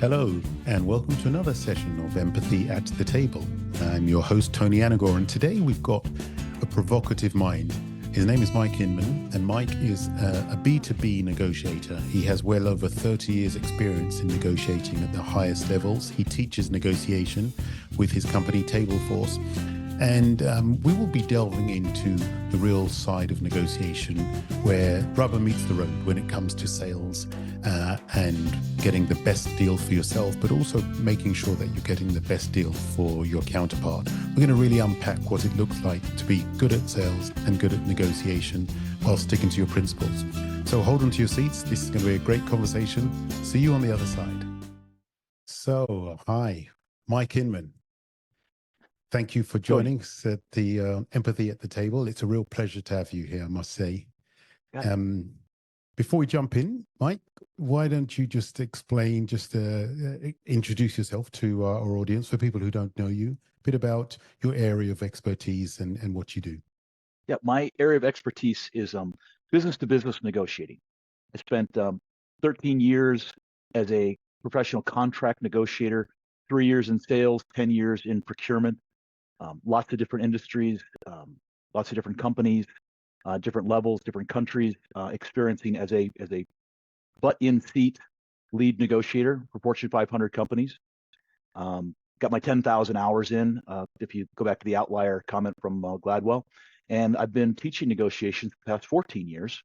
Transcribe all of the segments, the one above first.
Hello, and welcome to another session of Empathy at the Table. I'm your host, Tony Anagor, and today we've got a provocative mind. His name is Mike Inman, and Mike is a B2B negotiator. He has well over 30 years' experience in negotiating at the highest levels. He teaches negotiation with his company, Tableforce. And we will be delving into the real side of negotiation, where rubber meets the road when it comes to sales and getting the best deal for yourself, but also making sure that you're getting the best deal for your counterpart. We're going to really unpack what it looks like to be good at sales and good at negotiation while sticking to your principles. So hold on to your seats. This is going to be a great conversation. See you on the other side. So, hi, Mike Inman. Thank you for joining us at the Empathy at the Table. It's a real pleasure to have you here, I must say. Before we jump in, Mike, why don't you just explain, introduce yourself to our audience, for people who don't know you, a bit about your area of expertise and what you do. Yeah, my area of expertise is business-to-business negotiating. I spent 13 years as a professional contract negotiator, 3 years in sales, 10 years in procurement. Lots of different industries, lots of different companies, different levels, different countries, experiencing as a butt-in-seat lead negotiator for Fortune 500 companies. Got my 10,000 hours in, if you go back to the outlier comment from Gladwell. And I've been teaching negotiations the past 14 years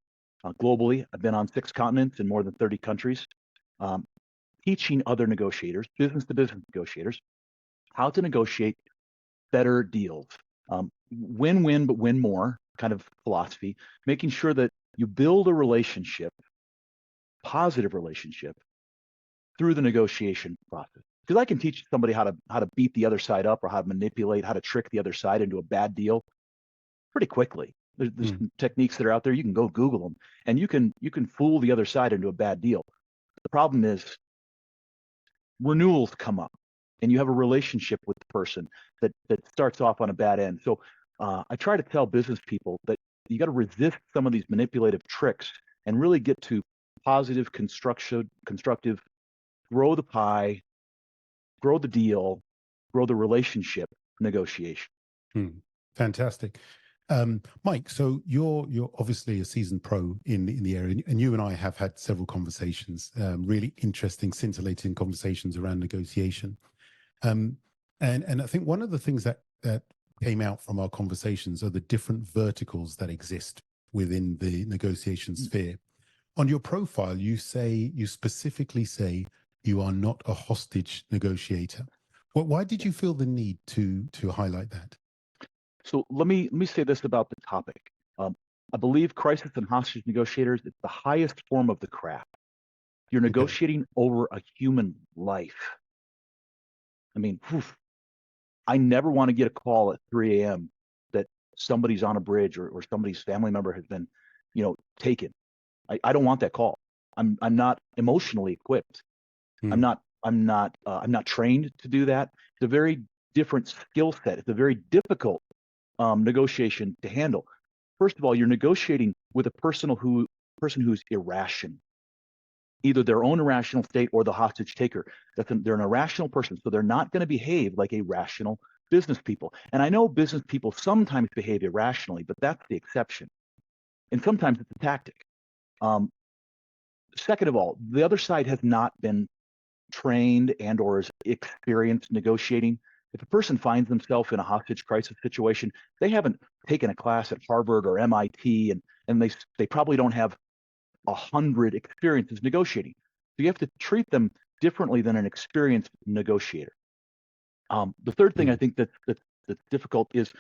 globally. I've been on 6 continents in more than 30 countries, teaching other negotiators, business-to-business negotiators, how to negotiate better deals. Win-win, but win more kind of philosophy, making sure that you build a relationship, positive relationship, through the negotiation process. Because I can teach somebody how to beat the other side up, or how to manipulate, how to trick the other side into a bad deal pretty quickly. There's techniques that are out there. You can go Google them, and you can fool the other side into a bad deal. The problem is renewals come up, and you have a relationship with the person that starts off on a bad end. So I try to tell business people that you got to resist some of these manipulative tricks and really get to positive, constructive, grow the pie, grow the deal, grow the relationship negotiation. Fantastic. Mike, so you're obviously a seasoned pro in the area, and you and I have had several conversations, really interesting, scintillating conversations around negotiation. And I think one of the things that came out from our conversations are the different verticals that exist within the negotiation sphere. On your profile, you specifically say you are not a hostage negotiator. Why did you feel the need to highlight that? So let me say this about the topic. I believe crisis and hostage negotiators, it's the highest form of the craft. You're negotiating over a human life. I mean, I never want to get a call at 3 a.m. that somebody's on a bridge or somebody's family member has been, taken. I don't want that call. I'm not emotionally equipped. I'm not trained to do that. It's a very different skill set. It's a very difficult negotiation to handle. First of all, you're negotiating with a person who's irrational. Either their own irrational state or the hostage taker. They're an irrational person, so they're not going to behave like a rational business people. And I know business people sometimes behave irrationally, but that's the exception. And sometimes it's a tactic. Second of all, the other side has not been trained and or is experienced negotiating. If a person finds themselves in a hostage crisis situation, they haven't taken a class at Harvard or MIT, and they probably don't have 100 experiences negotiating. So you have to treat them differently than an experienced negotiator. The third thing I think that's difficult is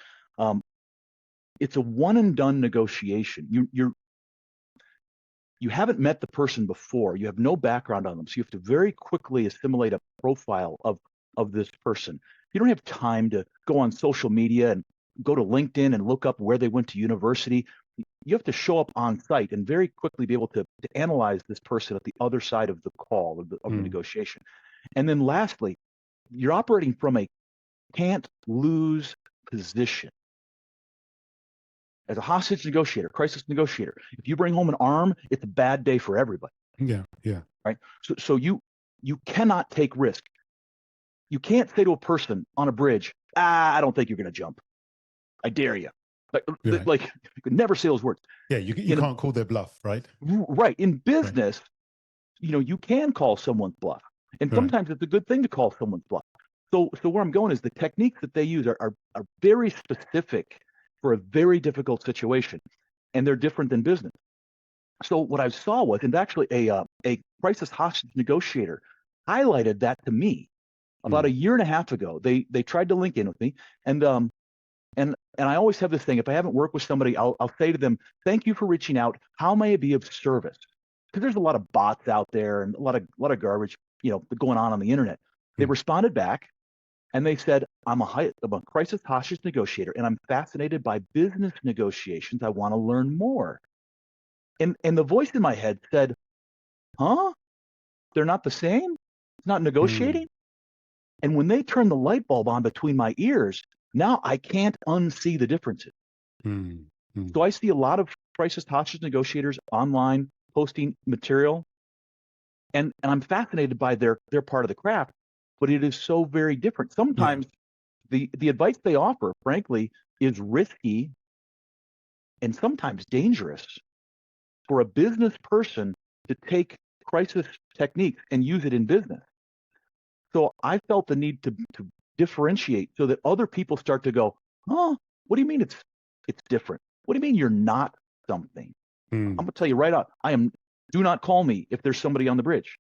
it's a one and done negotiation. You haven't met the person before. You have no background on them, so you have to very quickly assimilate a profile of this person. You don't have time to go on social media and go to LinkedIn and look up where they went to university. You have to show up on site and very quickly be able to analyze this person at the other side of the call, of the negotiation. And then lastly, you're operating from a can't lose position. As a hostage negotiator, crisis negotiator, if you bring home an arm, it's a bad day for everybody. Yeah. Right. So you you cannot take risk. You can't say to a person on a bridge, I don't think you're going to jump. I dare you. Like you could never say those words. Yeah, you can't call their bluff, right? Right. In business, you can call someone's bluff. And sometimes it's a good thing to call someone's bluff. So where I'm going is the techniques that they use are very specific for a very difficult situation. And they're different than business. So what I saw was, and actually a crisis hostage negotiator highlighted that to me about a year and a half ago. They tried to link in with me, and I always have this thing. If I haven't worked with somebody, I'll say to them, "Thank you for reaching out. How may I be of service?" Because there's a lot of bots out there and a lot of garbage, going on the internet. They responded back, and they said, I'm a crisis hostage negotiator, and I'm fascinated by business negotiations. I want to learn more. And the voice in my head said, huh? They're not the same? It's not negotiating? And when they turned the light bulb on between my ears, now I can't unsee the differences. So I see a lot of crisis hostage negotiators online posting material, and I'm fascinated by their part of the craft, but it is so very different. Sometimes the advice they offer, frankly, is risky and sometimes dangerous for a business person to take crisis techniques and use it in business. So I felt the need to differentiate so that other people start to go, huh, what do you mean it's different? What do you mean you're not something? I'm going to tell you right out, do not call me if there's somebody on the bridge.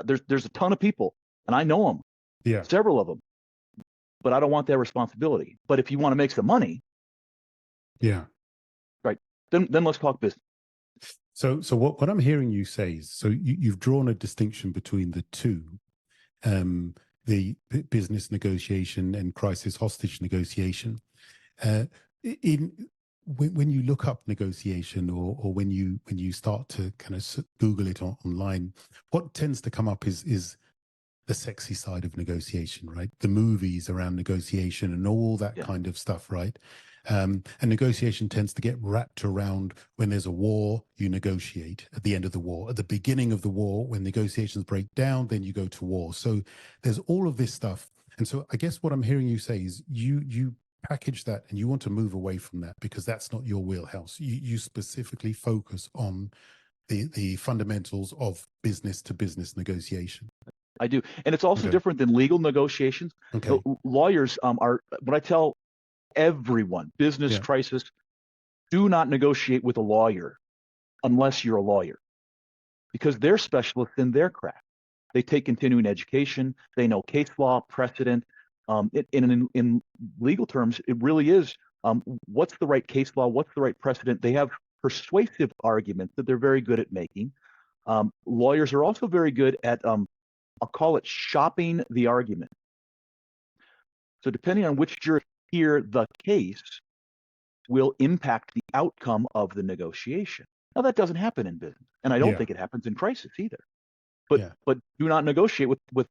There's a ton of people, and I know them, several of them, but I don't want that responsibility. But if you want to make some money, right, then let's talk business. So what I'm hearing you say is, so you've drawn a distinction between the two, the business negotiation and crisis hostage negotiation. When you look up negotiation or when you start to kind of Google it online, what tends to come up is the sexy side of negotiation, right? The movies around negotiation and all that kind of stuff, right? And negotiation tends to get wrapped around when there's a war, you negotiate at the end of the war. At the beginning of the war, when negotiations break down, then you go to war. So there's all of this stuff. And so I guess what I'm hearing you say is you package that and you want to move away from that because that's not your wheelhouse. You specifically focus on the fundamentals of business to business negotiation. I do. And it's also different than legal negotiations. Okay. Lawyers are, what I tell everyone, business crisis, do not negotiate with a lawyer unless you're a lawyer, because they're specialists in their craft. They take continuing education. They know case law, precedent. In legal terms, it really is what's the right case law, what's the right precedent. They have persuasive arguments that they're very good at making. Lawyers are also very good at, I'll call it shopping the argument. So depending on which jurors hear the case will impact the outcome of the negotiation. Now that doesn't happen in business, and I don't think it happens in crisis either. But do not negotiate with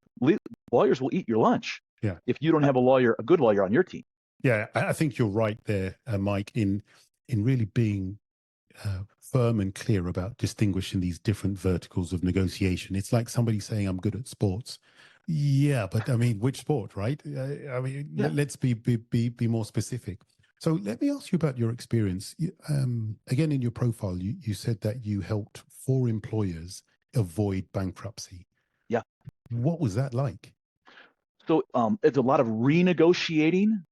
lawyers. Will eat your lunch if you don't have a good lawyer on your team. Yeah, I think you're right there, Mike, in really being firm and clear about distinguishing these different verticals of negotiation. It's like somebody saying, I'm good at sports. Yeah, but I mean, which sport, right? Let's be more specific. So let me ask you about your experience. Again, in your profile, you said that you helped 4 employers avoid bankruptcy. Yeah. What was that like? So it's a lot of renegotiating.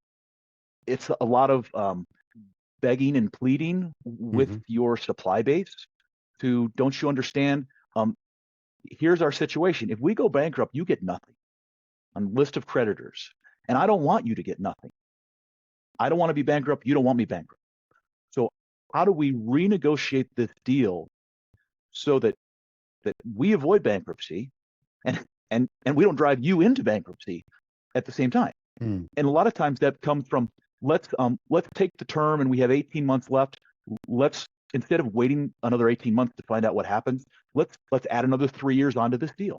It's a lot of begging and pleading with your supply base to, don't you understand? Here's our situation. If we go bankrupt, you get nothing on list of creditors. And I don't want you to get nothing. I don't want to be bankrupt. You don't want me bankrupt. So how do we renegotiate this deal so that we avoid bankruptcy and we don't drive you into bankruptcy at the same time? And a lot of times that comes from, let's take the term and we have 18 months left. Let's, instead of waiting another 18 months to find out what happens, let's add another 3 years onto this deal.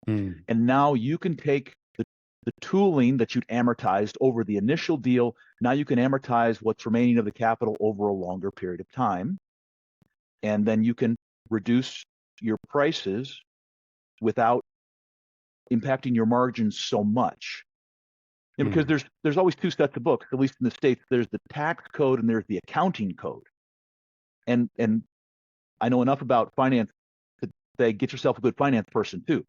And now you can take the tooling that you'd amortized over the initial deal. Now you can amortize what's remaining of the capital over a longer period of time. And then you can reduce your prices without impacting your margins so much. Because there's always two sets of books, at least in the States. There's the tax code and there's the accounting code. And I know enough about finance to say get yourself a good finance person too.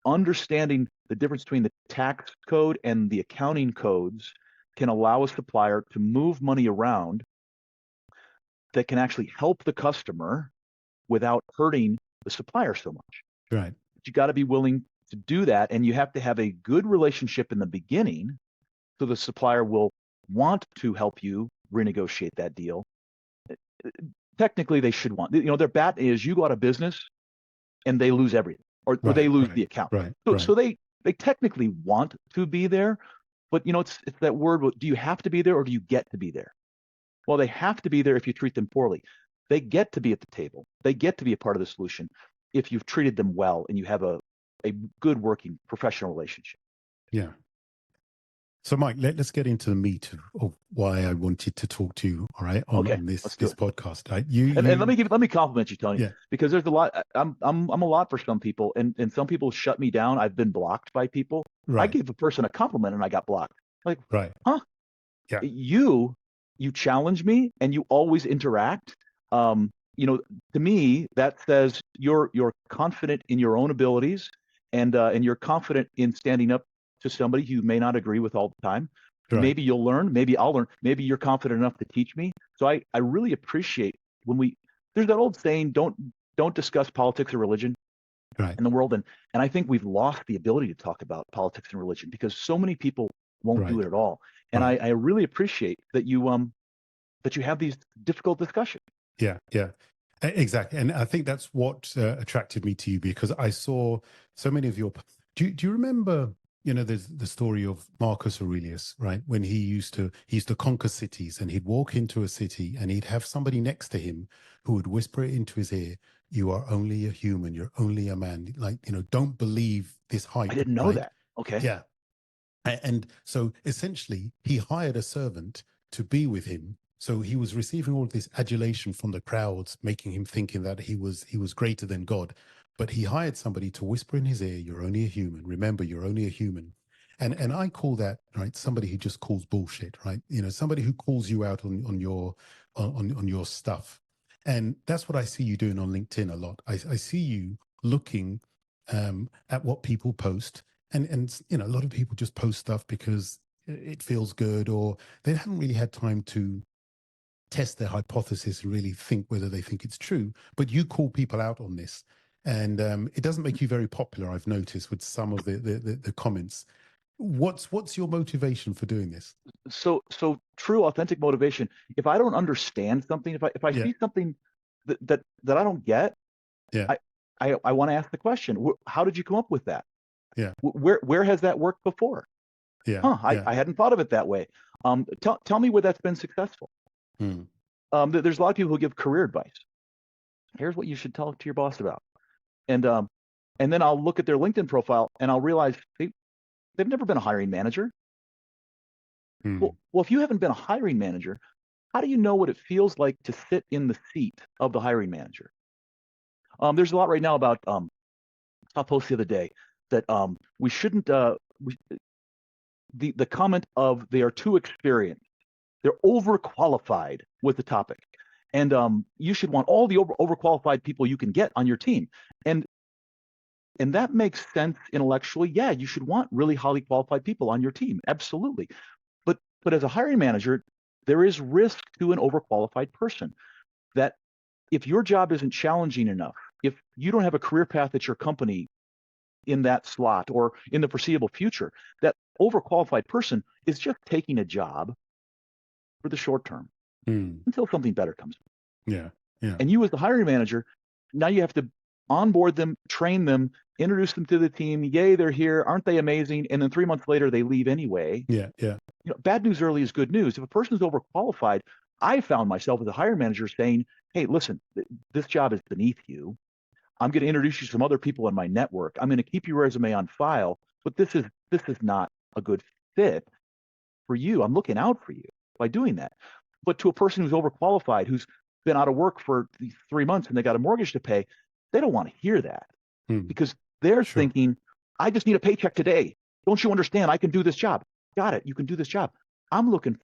Understanding the difference between the tax code and the accounting codes can allow a supplier to move money around that can actually help the customer without hurting the supplier so much. Right. But you got to be willing to do that, and you have to have a good relationship in the beginning so the supplier will want to help you renegotiate that deal. Technically, they should want, their bat is you go out of business and they lose everything, or they lose the account. Right. So they technically want to be there, but it's that word, do you have to be there or do you get to be there? Well, they have to be there if you treat them poorly. They get to be at the table. They get to be a part of the solution if you've treated them well and you have a good working professional relationship. Yeah. So, Mike, let's get into the meat of why I wanted to talk to you. All right, on this podcast. Right? And let me compliment you, Tony, yeah. because there's a lot. I'm a lot for some people, and some people shut me down. I've been blocked by people. Right. I gave a person a compliment and I got blocked. Like, right? Huh? Yeah. You challenge me and you always interact. To me that says you're confident in your own abilities and you're confident in standing up to somebody you may not agree with all the time. Right. Maybe you'll learn, maybe I'll learn, maybe you're confident enough to teach me. So I really appreciate when there's that old saying, don't discuss politics or religion in the world. And I think we've lost the ability to talk about politics and religion because so many people won't do it at all. And I really appreciate that you have these difficult discussions. Yeah. Exactly. And I think that's what attracted me to you, because I saw so many of your, do you remember, there's the story of Marcus Aurelius, right? When he used to conquer cities, and he'd walk into a city and he'd have somebody next to him who would whisper it into his ear, "You are only a human. You're only a man. Like, don't believe this hype." I didn't know that. Okay. Yeah. And so essentially he hired a servant to be with him. So he was receiving all of this adulation from the crowds, making him thinking that he was greater than God. But he hired somebody to whisper in his ear, "You're only a human. Remember, you're only a human." And I call that, right, somebody who just calls bullshit, right? Somebody who calls you out on your stuff. And that's what I see you doing on LinkedIn a lot. I see you looking at what people post. And a lot of people just post stuff because it feels good, or they haven't really had time to test their hypothesis and really think whether they think it's true. But you call people out on this, and it doesn't make you very popular, I've noticed, with some of the comments. What's your motivation for doing this? So true, authentic motivation. If I don't understand something, if I see something that I don't get, I want to ask the question: how did you come up with that? Yeah. Where has that worked before? Yeah. I hadn't thought of it that way. Tell me where that's been successful. There's a lot of people who give career advice. Here's what you should talk to your boss about. And then I'll look at their LinkedIn profile and I'll realize they've never been a hiring manager. Well, if you haven't been a hiring manager, how do you know what it feels like to sit in the seat of the hiring manager? There's a lot right now about, I posted the other day that we shouldn't, the comment of they are too experienced. They're overqualified with the topic. And you should want all the overqualified people you can get on your team. And that makes sense intellectually. Yeah, you should want really highly qualified people on your team. Absolutely. But as a hiring manager, there is risk to an overqualified person that if your job isn't challenging enough, if you don't have a career path at your company in that slot or in the foreseeable future, that overqualified person is just taking a job for the short term until something better comes. Yeah. And you as the hiring manager, now you have to onboard them, train them, introduce them to the team. Yay, they're here. Aren't they amazing? And then 3 months later, they leave anyway. Yeah. Bad news early is good news. If a person is overqualified, I found myself as a hiring manager saying, "Hey, listen, this job is beneath you. I'm going to introduce you to some other people in my network. I'm going to keep your resume on file, but this is not a good fit for you. I'm looking out for you by doing that." But to a person who's overqualified, who's been out of work for 3 months and they got a mortgage to pay, they don't want to hear that because They're Sure. thinking, I just need a paycheck today. Don't you understand? I can do this job. Got it. You can do this job. I'm looking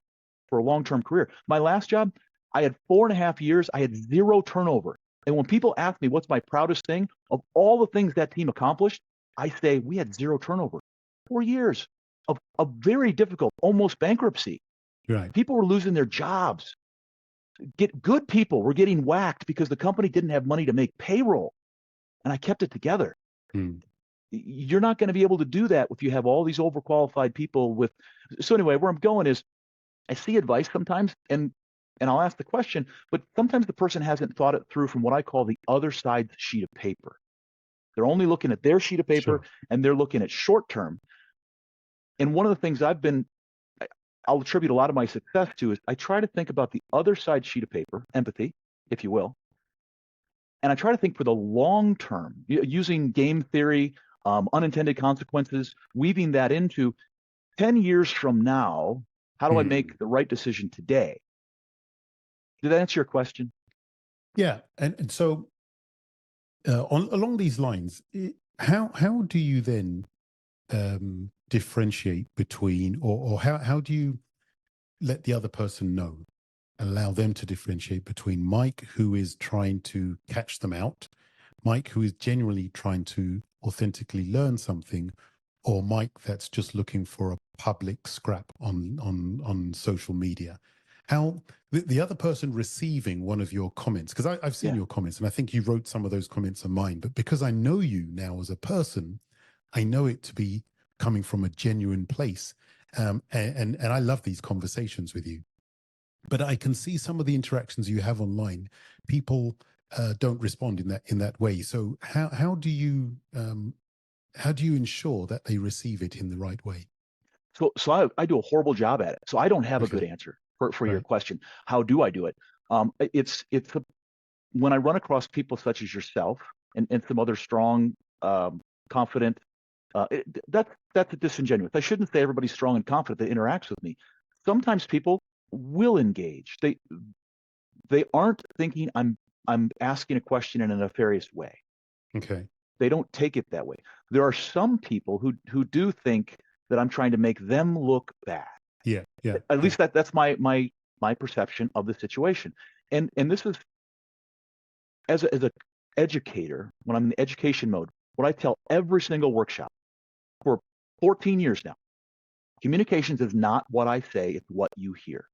for a long-term career. My last job, I had 4.5 years. I had zero turnover. And when people ask me what's my proudest thing of all the things that team accomplished, I say we had zero turnover. 4 years of very difficult, almost bankruptcy. Right. People were losing their jobs. Good people were getting whacked because the company didn't have money to make payroll. And I kept it together. Mm. You're not going to be able to do that if you have all these overqualified people with. So anyway, where I'm going is I see advice sometimes and I'll ask the question, but sometimes the person hasn't thought it through from what I call the other side's sheet of paper. They're only looking at their sheet of paper Sure. and they're looking at short term. And one of the things I'll attribute a lot of my success to is I try to think about the other side sheet of paper, empathy, if you will. And I try to think for the long term, using game theory, unintended consequences, weaving that into 10 years from now, how do I make the right decision today? Did that answer your question? Yeah. And so along these lines, how do you then differentiate between, or how do you let the other person know, allow them to differentiate between Mike, who is trying to catch them out, Mike, who is genuinely trying to authentically learn something, or Mike that's just looking for a public scrap on social media? How the other person receiving one of your comments, because I've seen your comments and I think you wrote some of those comments of mine, but because I know you now as a person, I know it to be coming from a genuine place. And I love these conversations with you. But I can see some of the interactions you have online. People don't respond in that way. So how do you ensure that they receive it in the right way? So I do a horrible job at it. So I don't have a Okay. good answer for your Right. question. How do I do it? When I run across people such as yourself and some other strong, confident, that's a disingenuous. I shouldn't say everybody's strong and confident that interacts with me. Sometimes people will engage. They aren't thinking I'm asking a question in a nefarious way. Okay. They don't take it that way. There are some people who do think that I'm trying to make them look bad. Yeah. Yeah. At Yeah. least that's my perception of the situation. And this is as a educator, when I'm in the education mode, what I tell every single workshop for 14 years now, communications is not what I say, it's what you hear.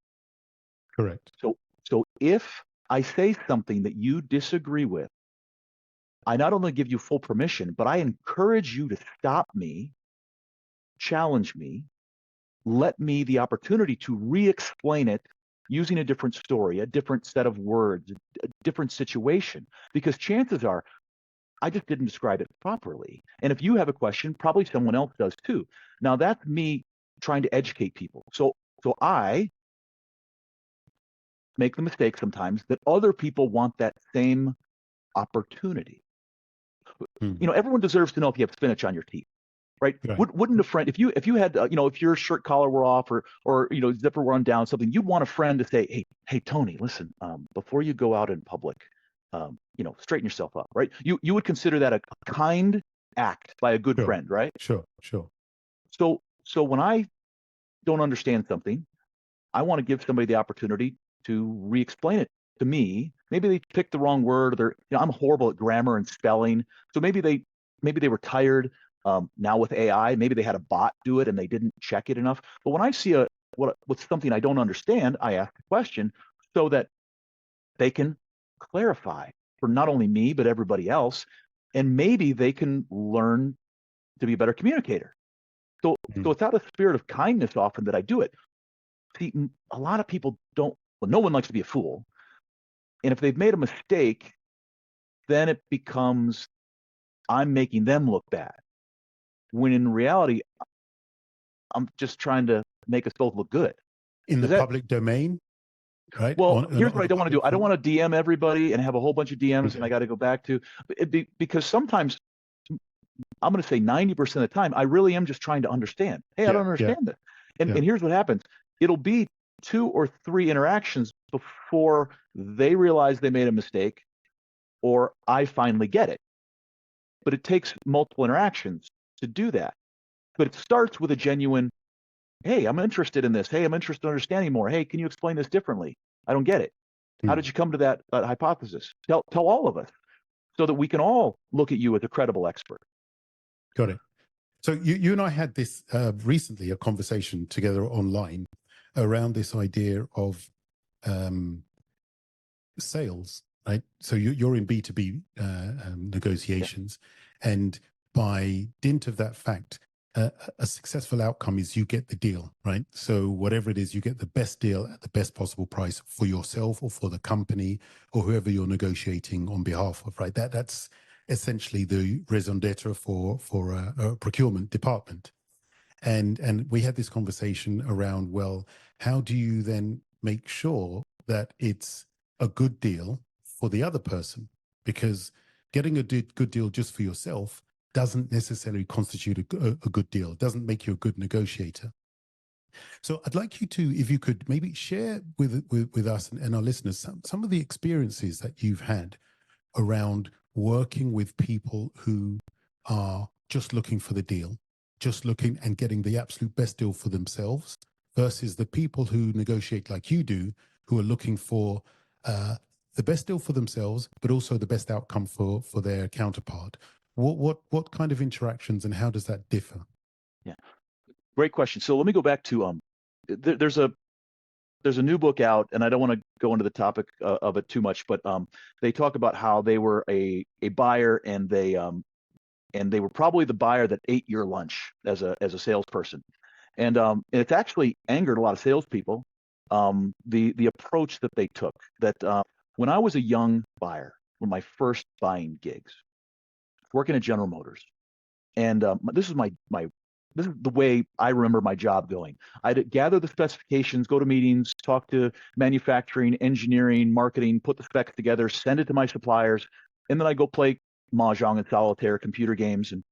Correct. So if I say something that you disagree with, I not only give you full permission, but I encourage you to stop me, challenge me, let me the opportunity to re-explain it using a different story, a different set of words, a different situation, because chances are I just didn't describe it properly. And if you have a question, probably someone else does too. Now that's me trying to educate people. So I make the mistake sometimes that other people want that same opportunity. Everyone deserves to know if you have spinach on your teeth, right? Right. Wouldn't a friend, if you had, if your shirt collar were off or zipper were undone, something, you'd want a friend to say, hey, Tony, listen, before you go out in public, straighten yourself up, right? You would consider that a kind act by a good Sure. friend, right? Sure. Sure. So when I don't understand something, I want to give somebody the opportunity to re-explain it to me. Maybe they picked the wrong word, or I'm horrible at grammar and spelling. So maybe they were tired. Now with AI, maybe they had a bot do it and they didn't check it enough. But when I see what's something I don't understand, I ask a question so that they can clarify for not only me but everybody else, and maybe they can learn to be a better communicator. So it's out of spirit of kindness often that I do it. See, a lot of people don't. Well, no one likes to be a fool, and if they've made a mistake, then it becomes I'm making them look bad. When in reality, I'm just trying to make us both look good. In the Does that? public domain, right? Well, here's what On I a don't want to do. public I don't forum. want to DM everybody and have a whole bunch of DMs, and I Okay. got to go back to because sometimes I'm going to say 90% of the time I really am just trying to understand. Hey, I don't Yeah. Yeah. understand this, and Yeah. and here's what happens. It'll be 2 or 3 interactions before they realize they made a mistake, or I finally get it. but it takes multiple interactions to do that. But it starts with a genuine, hey, I'm interested in this. Hey, I'm interested in understanding more. Hey, can you explain this differently? I don't get it. How did you come to that hypothesis? Tell all of us so that we can all look at you as a credible expert. Got it. So you and I had this recently, a conversation together online around this idea of sales, right? So you're in B2B negotiations, and by dint of that fact, a successful outcome is you get the deal, right? So whatever it is, you get the best deal at the best possible price for yourself or for the company or whoever you're negotiating on behalf of, right? That's essentially the raison d'etre for a procurement department. And we had this conversation around, well, how do you then make sure that it's a good deal for the other person? Because getting a good deal just for yourself doesn't necessarily constitute a good deal. It doesn't make you a good negotiator. So I'd like you to, if you could maybe share with us and our listeners some of the experiences that you've had around working with people who are just looking for the deal, just looking and getting the absolute best deal for themselves versus the people who negotiate like you do, who are looking for the best deal for themselves, but also the best outcome for their counterpart. What kind of interactions and how does that differ? Yeah, great question. So let me go back to there's a new book out, and I don't want to go into the topic of it too much, but they talk about how they were a buyer, and they were probably the buyer that ate your lunch as a salesperson, and it's actually angered a lot of salespeople. The approach that they took. That when I was a young buyer, one of my first buying gigs, working at General Motors, and this is this is the way I remember my job going. I'd gather the specifications, go to meetings, talk to manufacturing, engineering, marketing, put the specs together, send it to my suppliers, and then I go play mahjong and solitaire, computer games, and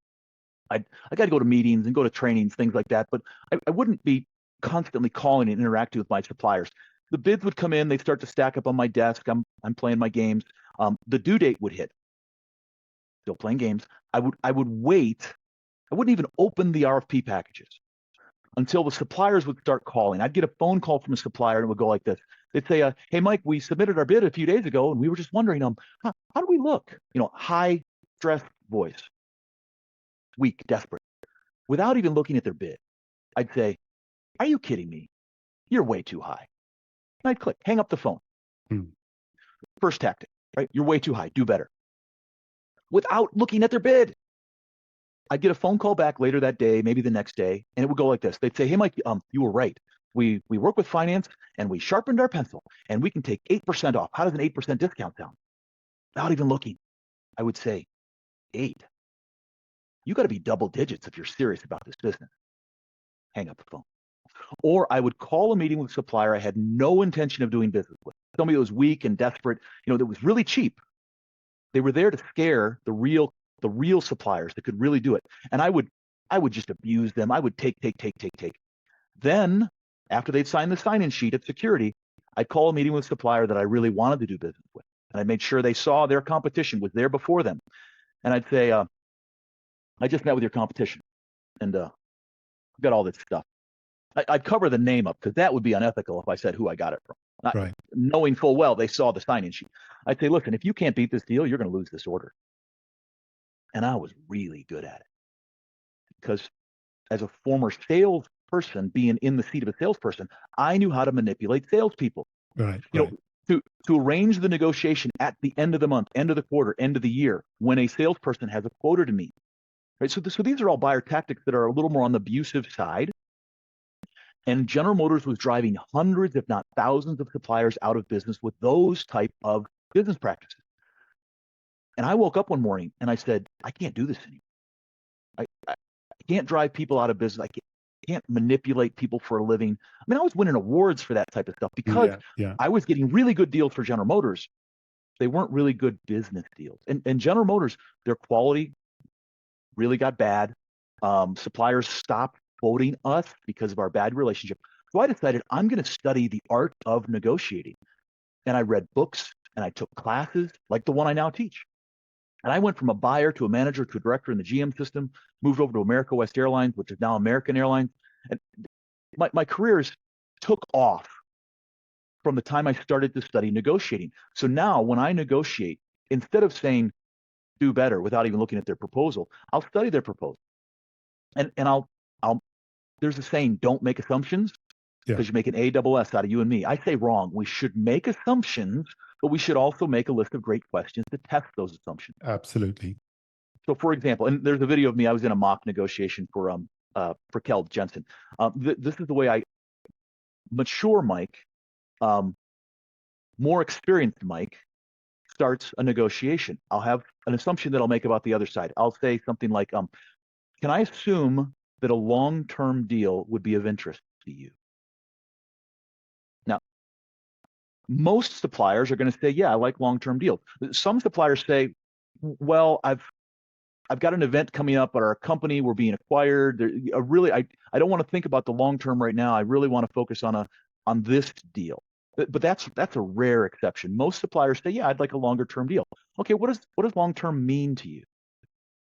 I got to go to meetings and go to trainings, things like that. But I wouldn't be constantly calling and interacting with my suppliers. The bids would come in, they start to stack up on my desk. I'm playing my games. The due date would hit. Still playing games. I would wait. I wouldn't even open the RFP packages until the suppliers would start calling. I'd get a phone call from a supplier and it would go like this. They'd say, hey, Mike, we submitted our bid a few days ago and we were just wondering, how do we look? High stress voice, weak, desperate, without even looking at their bid. I'd say, are you kidding me? You're way too high. And I'd click, hang up the phone. First tactic, right? You're way too high. Do better. Without looking at their bid. I'd get a phone call back later that day, maybe the next day, and it would go like this. They'd say, hey, Mike, you were right. We work with finance, and we sharpened our pencil, and we can take 8% off. How does an 8% discount sound? Without even looking, I would say, 8. You got to be double digits if you're serious about this business. Hang up the phone. Or I would call a meeting with a supplier I had no intention of doing business with. Somebody that was weak and desperate, that was really cheap. They were there to scare the real suppliers that could really do it. And I would just abuse them. I would take. Then, after they'd signed the sign-in sheet at security, I'd call a meeting with a supplier that I really wanted to do business with. And I made sure they saw their competition was there before them. And I'd say, I just met with your competition, and got all this stuff. I'd cover the name up because that would be unethical if I said who I got it from. Right. Knowing full well they saw the sign-in sheet. I'd say, listen, if you can't beat this deal, you're going to lose this order. And I was really good at it because as a former salesperson, being in the seat of a salesperson, I knew how to manipulate salespeople. Right. To arrange the negotiation at the end of the month, end of the quarter, end of the year, when a salesperson has a quota to meet. Right. So these are all buyer tactics that are a little more on the abusive side. And General Motors was driving hundreds, if not thousands, of suppliers out of business with those type of business practices. And I woke up one morning and I said, I can't do this anymore. I can't drive people out of business. I can't manipulate people for a living. I mean, I was winning awards for that type of stuff because I was getting really good deals for General Motors. They weren't really good business deals. And General Motors, their quality really got bad. Suppliers stopped quoting us because of our bad relationship. So I decided I'm going to study the art of negotiating. And I read books and I took classes like the one I now teach. And I went from a buyer to a manager to a director in the GM system, moved over to America West Airlines, which is now American Airlines. And my careers took off from the time I started to study negotiating. So now when I negotiate, instead of saying do better without even looking at their proposal, I'll study their proposal. And I'll there's a saying, don't make assumptions, because you make an ASS out of you and me. I say wrong. We should make assumptions, but we should also make a list of great questions to test those assumptions. Absolutely. So, for example, and there's a video of me. I was in a mock negotiation for Kel Jensen. This is the way I mature Mike, more experienced Mike, starts a negotiation. I'll have an assumption that I'll make about the other side. I'll say something like, "Can I assume that a long-term deal would be of interest to you?" Now, most suppliers are going to say, "Yeah, I like long-term deals." Some suppliers say, "Well, I've got an event coming up at our company. We're being acquired. I don't want to think about the long term right now. I really want to focus on this deal." But that's a rare exception. Most suppliers say, "Yeah, I'd like a longer term deal." Okay, what does long term mean to you?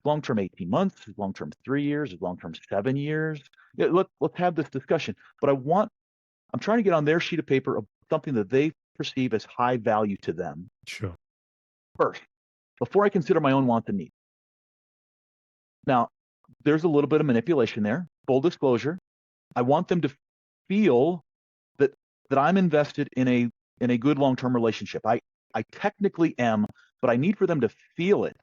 Long term 18 months? Is long term 3 years? Is long term 7 years? Yeah, let's have this discussion. But I'm trying to get on their sheet of paper of something that they perceive as high value to them Sure. first, before I consider my own wants and needs. Now, there's a little bit of manipulation there. Full disclosure, I want them to feel that I'm invested in a good long-term relationship. I technically am, but I need for them to feel it,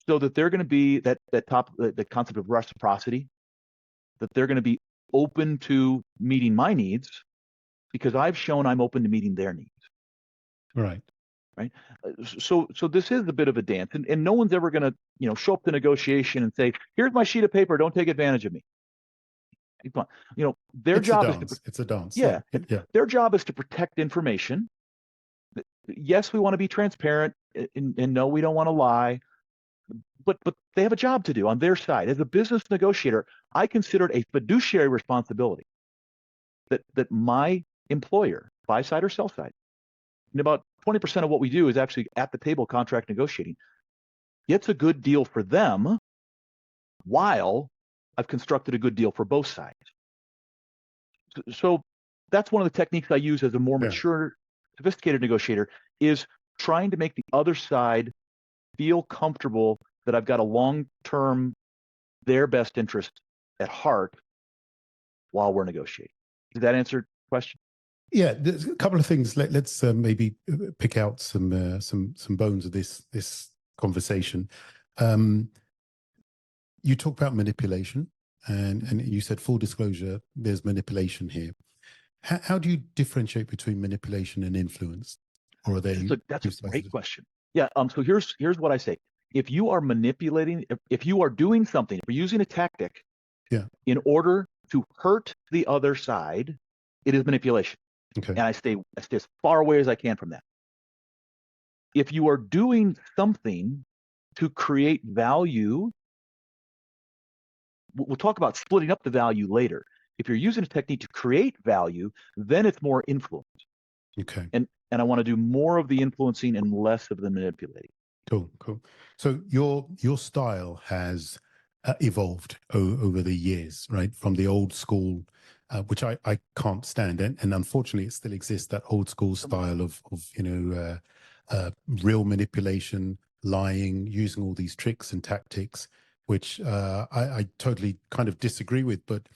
so that they're going to be the concept of reciprocity, that they're going to be open to meeting my needs because I've shown I'm open to meeting their needs. Right. Right. So this is a bit of a dance, and no one's ever going to show up to negotiation and say, "Here's my sheet of paper. Don't take advantage of me." Their job is to it's a dance. yeah, Yeah. their job is to protect information. Yes, we want to be transparent, and no, we don't want to lie, but they have a job to do on their side. As a business negotiator, I consider it a fiduciary responsibility that my employer, buy side or sell side, and about 20% of what we do is actually at the table contract negotiating, gets a good deal for them while I've constructed a good deal for both sides. So that's one of the techniques I use as a more mature, sophisticated negotiator, is trying to make the other side feel comfortable that I've got a long-term, their best interest at heart while we're negotiating. Does that answer the question? Yeah, there's a couple of things. Let's maybe pick out some bones of this conversation. You talk about manipulation, and you said full disclosure. There's manipulation here. How do you differentiate between manipulation and influence, or are they? That's a great question. Yeah. So here's what I say. If you are manipulating, if you are doing something, if you're using a tactic, in order to hurt the other side, it is manipulation. Okay. And I stay as far away as I can from that. If you are doing something to create value, we'll talk about splitting up the value later. If you're using a technique to create value, then it's more influence. Okay. And I want to do more of the influencing and less of the manipulating. Cool. So your style has evolved over the years, right? From the old school, which I can't stand, and unfortunately it still exists, that old school style of real manipulation, lying, using all these tricks and tactics, which I totally kind of disagree with. But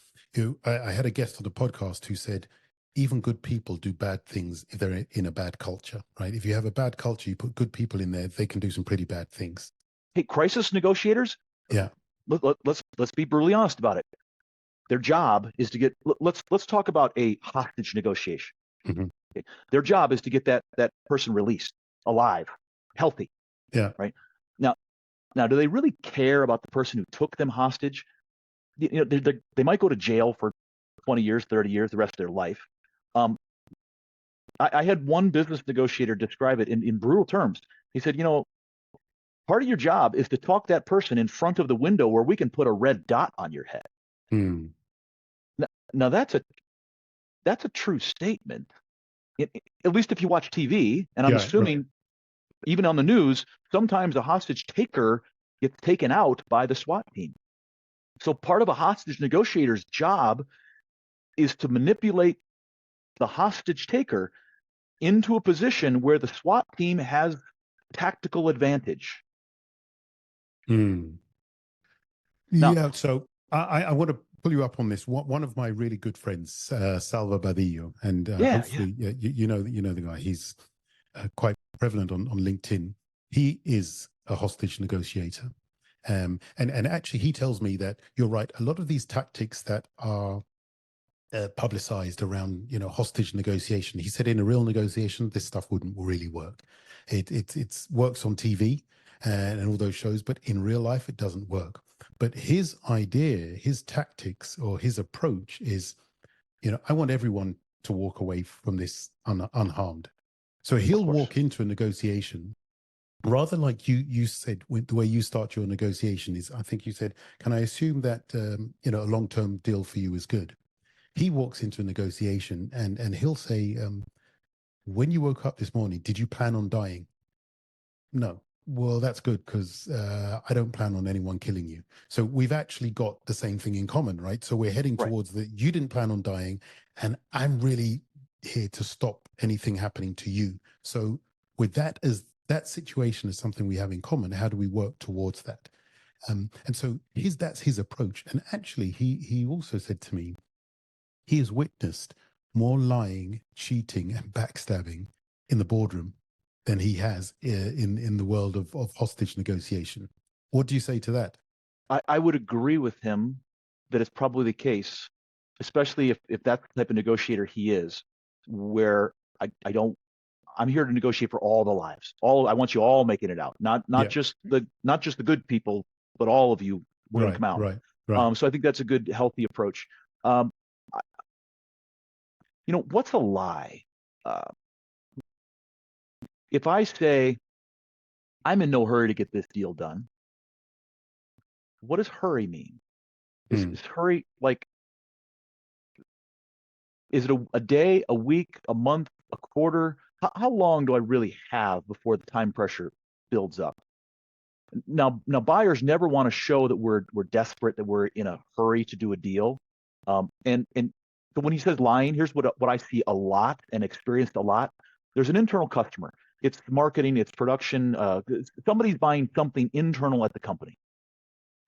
I had a guest on the podcast who said, even good people do bad things if they're in a bad culture, right? If you have a bad culture, you put good people in there, they can do some pretty bad things. Hey, crisis negotiators. Yeah. Let's be brutally honest about it. Their job is to get. Let's talk about a hostage negotiation. Mm-hmm. Okay. Their job is to get that person released, alive, healthy. Yeah. Right. Now, do they really care about the person who took them hostage? They might go to jail for 20 years, 30 years, the rest of their life. I had one business negotiator describe it in brutal terms. He said, part of your job is to talk that person in front of the window where we can put a red dot on your head. Mm. Now that's a true statement. At least if you watch TV, and I'm assuming Even on the news, sometimes a hostage taker gets taken out by the SWAT team. So part of a hostage negotiator's job is to manipulate the hostage taker into a position where the SWAT team has tactical advantage. Mm. Now, Yeah, so I want to pull you up on this. One of my really good friends, Salva Badillo, and yeah, hopefully you know the guy. He's quite prevalent on LinkedIn. He is a hostage negotiator, and actually he tells me that you're right. A lot of these tactics that are publicized around hostage negotiation. He said in a real negotiation, this stuff wouldn't really work. It works on TV and all those shows, but in real life, it doesn't work. But his idea, his tactics, or his approach is, I want everyone to walk away from this unharmed. So of he'll course. walk into a negotiation rather like you said. The way you start your negotiation is, I think you said, can I assume that a long-term deal for you is good? He walks into a negotiation and he'll say, when you woke up this morning, did you plan on dying? No. Well, that's good because I don't plan on anyone killing you. So we've actually got the same thing in common, right? So we're heading Right. towards you didn't plan on dying, and I'm really here to stop anything happening to you. So with that as that situation is something we have in common, how do we work towards that? And so that's his approach. And actually, he also said to me, he has witnessed more lying, cheating, and backstabbing in the boardroom than he has in the world of hostage negotiation. What do you say to that? I would agree with him that it's probably the case, especially if that's the type of negotiator he is, where I don't I'm here to negotiate for all the lives. I want you all making it out, not Yeah, just the good people, but all of you. We're going to right, come out. right, right. So I think that's a good, healthy approach. Um, what's a lie? Uh, if I say I'm in no hurry to get this deal done, what does hurry mean? Is, Mm, is hurry like, is it a day, a week, a month, a quarter? How long do I really have before the time pressure builds up? Now buyers never want to show that we're desperate, that we're in a hurry to do a deal. And so when he says lying, here's what I see a lot and experienced a lot. There's an internal customer. It's marketing, it's production. Somebody's buying something internal at the company,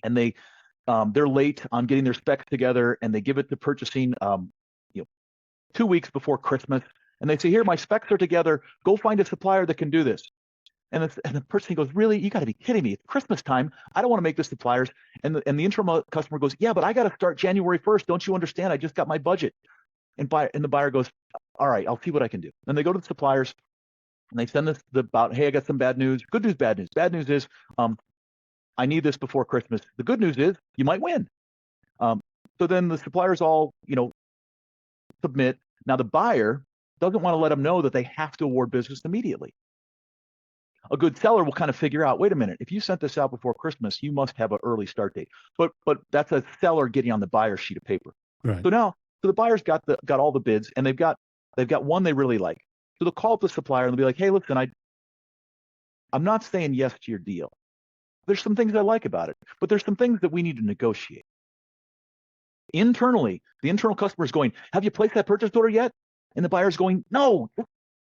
and they're late on getting their specs together, and they give it to purchasing, 2 weeks before Christmas, and they say, "Here, my specs are together. Go find a supplier that can do this." And the person goes, "Really? You got to be kidding me! It's Christmas time. I don't want to make this suppliers." And the internal customer goes, "Yeah, but I got to start January 1st. Don't you understand? I just got my budget." And the buyer goes, "All right, I'll see what I can do." And they go to the suppliers and they send this about, "Hey, I got some bad news. Good news, bad news. Bad news is, I need this before Christmas. The good news is you might win." Um, so then the suppliers all, submit. Now the buyer doesn't want to let them know that they have to award business immediately. A good seller will kind of figure out, wait a minute, if you sent this out before Christmas, you must have an early start date. But that's a seller getting on the buyer's sheet of paper. right. So the buyer's got all the bids, and they've got one they really like. So they'll call up the supplier and they'll be like, "Hey, listen, I'm not saying yes to your deal. There's some things I like about it, but there's some things that we need to negotiate." Internally, the internal customer is going, "Have you placed that purchase order yet?" And the buyer's going, "No,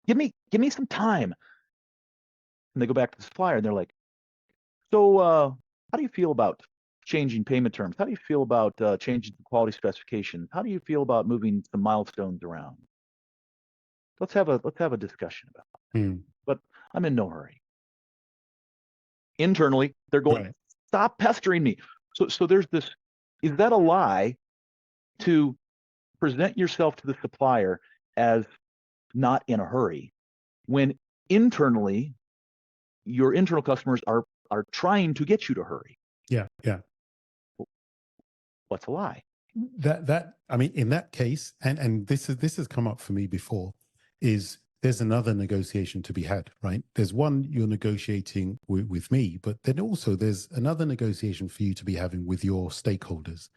give me some time." And they go back to the supplier and they're like, "So, how do you feel about changing payment terms? How do you feel about changing the quality specification? How do you feel about moving some milestones around? Let's have a discussion about it." Mm, But I'm in no hurry. Internally, they're going, right. "Stop pestering me." So there's this. Is that a lie to present yourself to the supplier as not in a hurry when internally your internal customers are trying to get you to hurry? Yeah, yeah. What's a lie? That I mean, in that case, and this has come up for me before, is there's another negotiation to be had, right? There's one you're negotiating with me, but then also there's another negotiation for you to be having with your stakeholders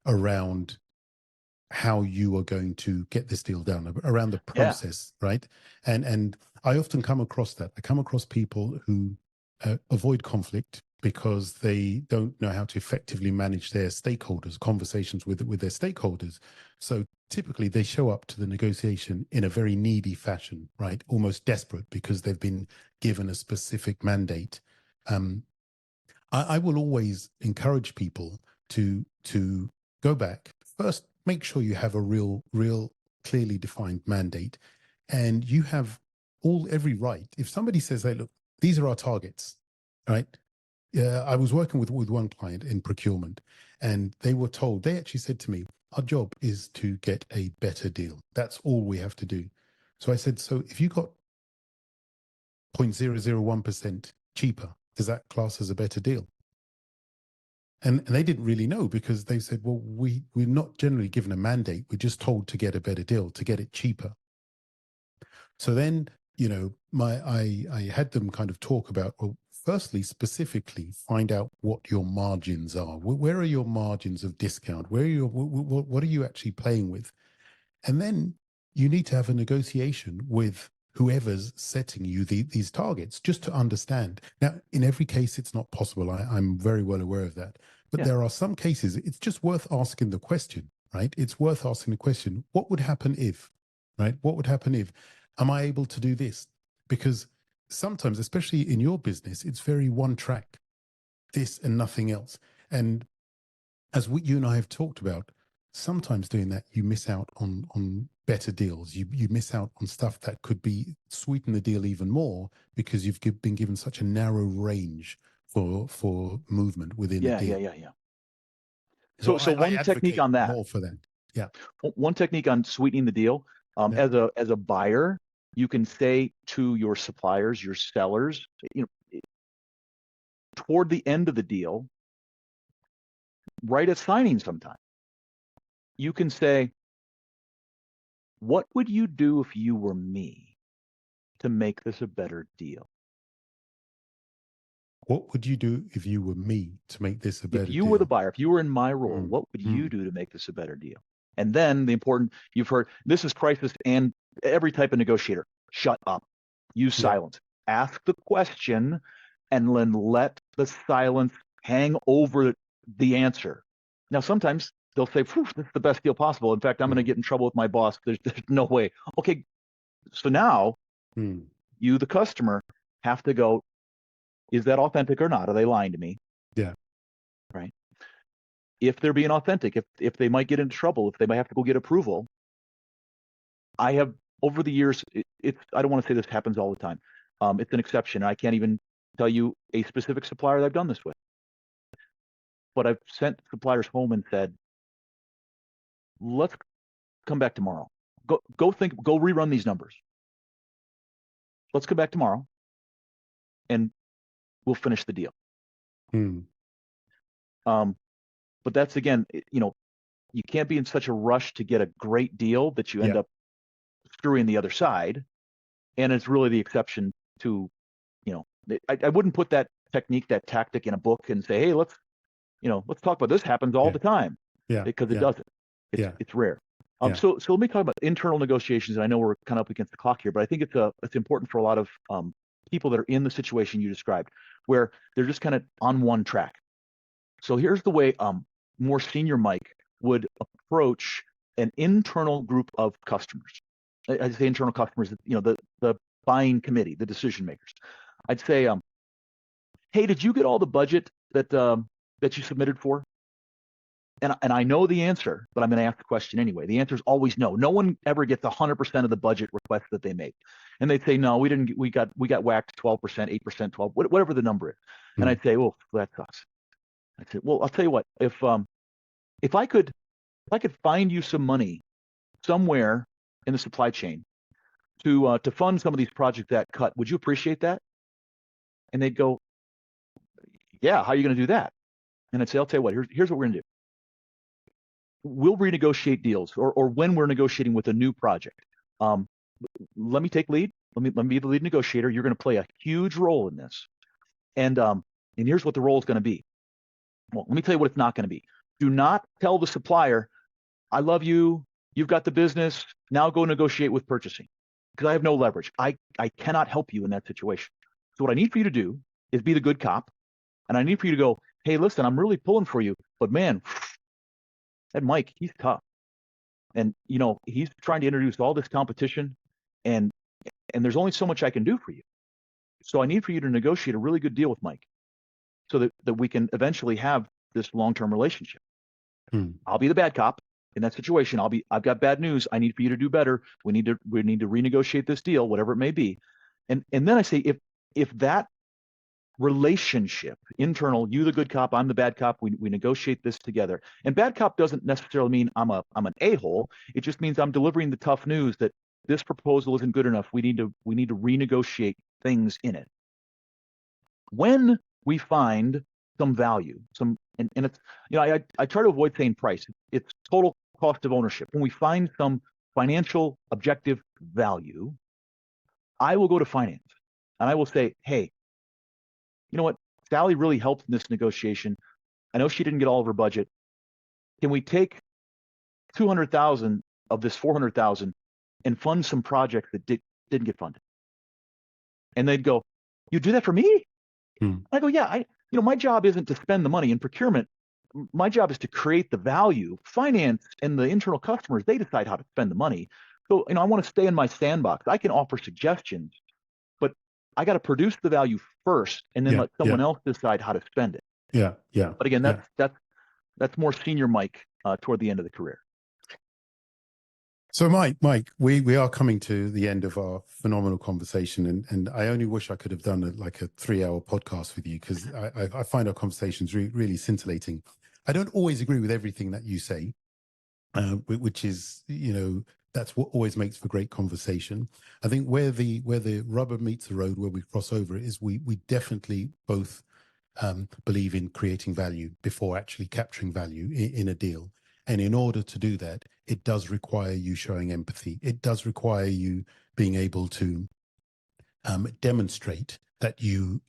around how you are going to get this deal done, around the Yeah. process, right? And I often come across that. I come across people who avoid conflict because they don't know how to effectively manage their stakeholders, conversations with their stakeholders. So typically they show up to the negotiation in a very needy fashion, right? Almost desperate because they've been given a specific mandate. I will always encourage people to go back first. Make sure you have a real clearly defined mandate, and you have every right. If somebody says, "Hey, look, these are our targets," right? I was working with one client in procurement, and they were told, they actually said to me, "Our job is to get a better deal. That's all we have to do." So I said, "So if you got 0.001% cheaper, does that class as a better deal?" And they didn't really know, because they said, "Well, we're not generally given a mandate. We're just told to get a better deal, to get it cheaper." So then, I had them kind of talk about, well, firstly, specifically find out what your margins are. Where are your margins of discount? What are you actually playing with? And then you need to have a negotiation with whoever's setting you these targets, just to understand. Now, in every case, it's not possible. I'm very well aware of that. But Yeah. there are some cases it's just worth asking the question, right? It's worth asking the question, what would happen if, right? What would happen if, am I able to do this? Because sometimes, especially in your business, it's very one track, this and nothing else. And as you and I have talked about, sometimes doing that, you miss out on better deals. You miss out on stuff that could be sweeten the deal even more, because you've been given such a narrow range for movement within a Yeah. deal. So, So so I one technique advocate on that, more for that. Yeah. one technique on sweetening the deal, Yeah. as a buyer, you can say to your suppliers, your sellers, toward the end of the deal, right at signing sometime, you can say, "What would you do if you were me to make this a better deal?" What would you do if you were me to make this a If better you were the deal? buyer, if you were in my role, Mm, what would you mm, do to make this a better deal? And then the important, you've heard, this is crisis and every type of negotiator. Shut up. Use yeah. silence. Ask the question and then let the silence hang over the answer. Now, sometimes they'll say, "Phew, this is the best deal possible. In fact, I'm going to Mm, get in trouble with my boss. There's no way." Okay, so now mm, you, the customer, have to go, is that authentic or not? Are they lying to me? yeah. Right? If they're being authentic, if they might get into trouble, if they might have to go get approval, I have over the years, it's I don't want to say this happens all the time. It's an exception. I can't even tell you a specific supplier that I've done this with, but I've sent suppliers home and said, "Let's come back tomorrow. Go rerun these numbers. Let's come back tomorrow, and we'll finish the deal." Mm, Um, but that's again, you can't be in such a rush to get a great deal that you end yeah. up screwing the other side. And it's really the exception to, I wouldn't put that technique, that tactic in a book and say, "Hey, let's talk about this. Happens all Yeah. the time," Yeah. because it Yeah. doesn't. Yeah. It's rare. Yeah. So let me talk about internal negotiations. And I know we're kind of up against the clock here, but I think it's important for a lot of people that are in the situation you described, where they're just kind of on one track. So here's the way more senior Mike would approach an internal group of customers. I say internal customers, the buying committee, the decision makers. I'd say, "Hey, did you get all the budget that you submitted for?" And I know the answer, but I'm going to ask the question anyway. The answer is always no. No one ever gets 100% of the budget request that they make, and they'd say, "No, we didn't. We got whacked 12%, 8%, 12, whatever the number is." And Mm, I'd say, "Well, that sucks." I'd say, "Well, I'll tell you what. If I could find you some money somewhere in the supply chain to fund some of these projects that cut, would you appreciate that?" And they'd go, "Yeah, how are you going to do that?" And I'd say, "I'll tell you what, here's what we're going to do. We'll renegotiate deals, or when we're negotiating with a new project, um, let me take lead. Let me be the lead negotiator. You're going to play a huge role in this. And here's what the role is going to be. Well, let me tell you what it's not going to be. Do not tell the supplier, I love you. You've got the business. Now go negotiate with purchasing because I have no leverage. I cannot help you in that situation. So what I need for you to do is be the good cop. And I need for you to go, hey, listen, I'm really pulling for you. But man, that Mike, he's tough. And, he's trying to introduce all this competition. And there's only so much I can do for you. So I need for you to negotiate a really good deal with Mike so that we can eventually have this long-term relationship. I'll be the bad cop in that situation. I've got bad news. I need for you to do better. We need to renegotiate this deal, whatever it may be. And then I say, if that relationship, internal, you the good cop, I'm the bad cop, we negotiate this together. And bad cop doesn't necessarily mean I'm an a-hole. It just means I'm delivering the tough news that this proposal isn't good enough. We need to renegotiate things in it. When we find some value, and it's, I try to avoid saying price. It's total cost of ownership. When we find some financial objective value, I will go to finance and I will say, hey, you know what? Sally really helped in this negotiation. I know she didn't get all of her budget. Can we take 200,000 of this 400,000 and fund some projects that didn't get funded? And they'd go, you do that for me? I go, yeah, my job isn't to spend the money in procurement. My job is to create the value. Finance and the internal customers, they decide how to spend the money. So, I want to stay in my sandbox. I can offer suggestions, but I got to produce the value first and then let someone else decide how to spend it. Yeah. But again, that's more senior Mike toward the end of the career. So Mike, we are coming to the end of our phenomenal conversation, and I only wish I could have done a 3-hour podcast with you because I find our conversations really scintillating. I don't always agree with everything that you say, which is, that's what always makes for great conversation. I think where the rubber meets the road, where we cross over, is we definitely both believe in creating value before actually capturing value in a deal. And in order to do that, it does require you showing empathy. It does require you being able to demonstrate that you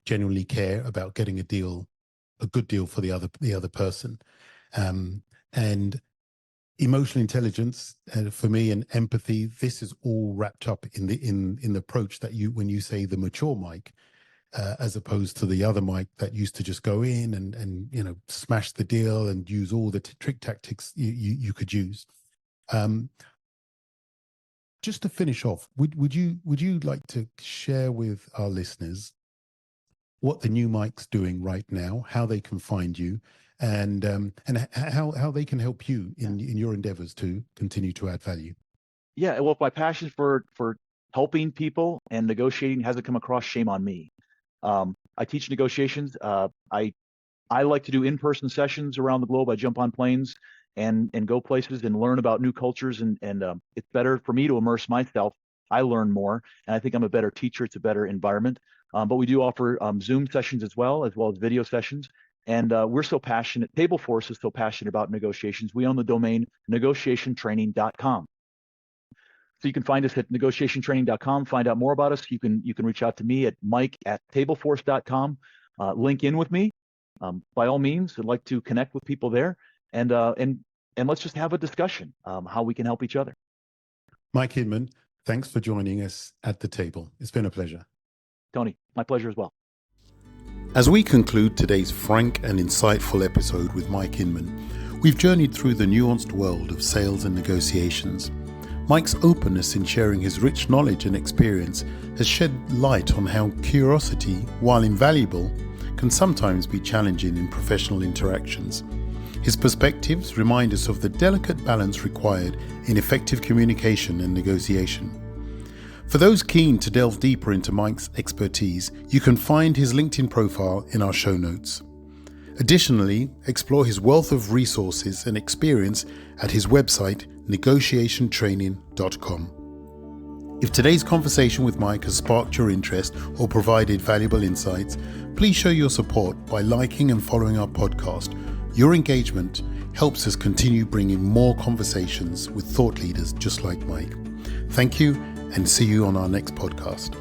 genuinely care about getting a good deal for the other person. And emotional intelligence, for me, and empathy, this is all wrapped up in the approach that when you say the mature Mike, as opposed to the other Mike that used to just go in and smash the deal and use all the trick tactics you could use. Just to finish off, would you like to share with our listeners what the new Mike's doing right now, how they can find you, and how they can help you in your endeavors to continue to add value? Yeah, well, if my passion for helping people and negotiating hasn't come across, shame on me. I teach negotiations. I like to do in-person sessions around the globe. I jump on planes and go places and learn about new cultures. And it's better for me to immerse myself. I learn more, and I think I'm a better teacher. It's a better environment. But we do offer Zoom sessions as well as video sessions. And we're so passionate. Table Force is so passionate about negotiations. We own the domain negotiationtraining.com. So you can find us at negotiationtraining.com, find out more about us. You can reach out to me at mike@tableforce.com, link in with me. By all means, I'd like to connect with people there and let's just have a discussion how we can help each other. Mike Inman, thanks for joining us at the table. It's been a pleasure. Tony, my pleasure as well. As we conclude today's frank and insightful episode with Mike Inman, we've journeyed through the nuanced world of sales and negotiations. Mike's openness in sharing his rich knowledge and experience has shed light on how curiosity, while invaluable, can sometimes be challenging in professional interactions. His perspectives remind us of the delicate balance required in effective communication and negotiation. For those keen to delve deeper into Mike's expertise, you can find his LinkedIn profile in our show notes. Additionally, explore his wealth of resources and experience at his website, negotiationtraining.com. If today's conversation with Mike has sparked your interest or provided valuable insights, please show your support by liking and following our podcast. Your engagement helps us continue bringing more conversations with thought leaders just like Mike. Thank you, and see you on our next podcast.